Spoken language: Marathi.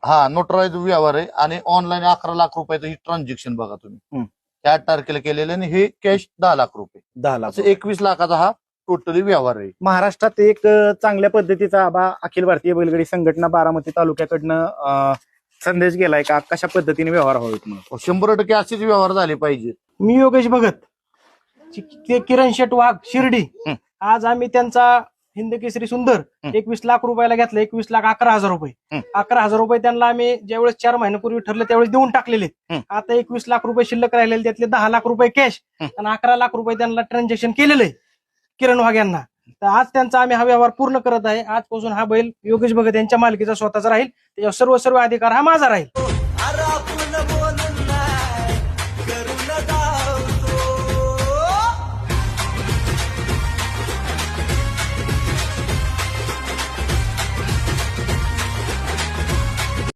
हा नोटराईज व्यवहार आहे आणि ऑनलाईन 11 लाख रुपयाचं ही ट्रान्झॅक्शन बघा तुम्ही. 8 तारखेला केलेलं आणि हे कॅश 10 लाख रुपये. 10 लाख असं 21 लाखाचा हा टोटली व्यवहार आहे. महाराष्ट्रात एक चांगल्या पद्धतीचा आबा अखिल भारतीय बैलगाडी संघटना बारामती तालुक्याकडनं संदेश गेलाय का कशा पद्धतीने व्यवहार व्हावेत म्हणून? 100% असेच व्यवहार झाले पाहिजेत. मी योगेश भगत, ते किरण शेट वाघ शिर्डी. आज आम्ही त्यांचा हिंद केसरी सुंदर 21 लाख रुपयाला घेतला. 21,11,000 रुपये. 11,000 रुपये त्यांना आम्ही ज्यावेळेस 4 महिन्यापूर्वी ठरले त्यावेळेस देऊन टाकलेले. आता 21 लाख रुपये शिल्लक राहिलेले, त्यातले 10 लाख रुपये कॅश आणि 11 लाख रुपये त्यांना ट्रान्झॅक्शन केलेलं आहे किरण वाघ यांना. तर आज त्यांचा आम्ही हा व्यवहार पूर्ण करत आहे. आजपासून हा बैल योगेश भगत यांच्या मालकीचा स्वतःचा राहील. त्याच्यावर सर्व अधिकार हा माझा राहील.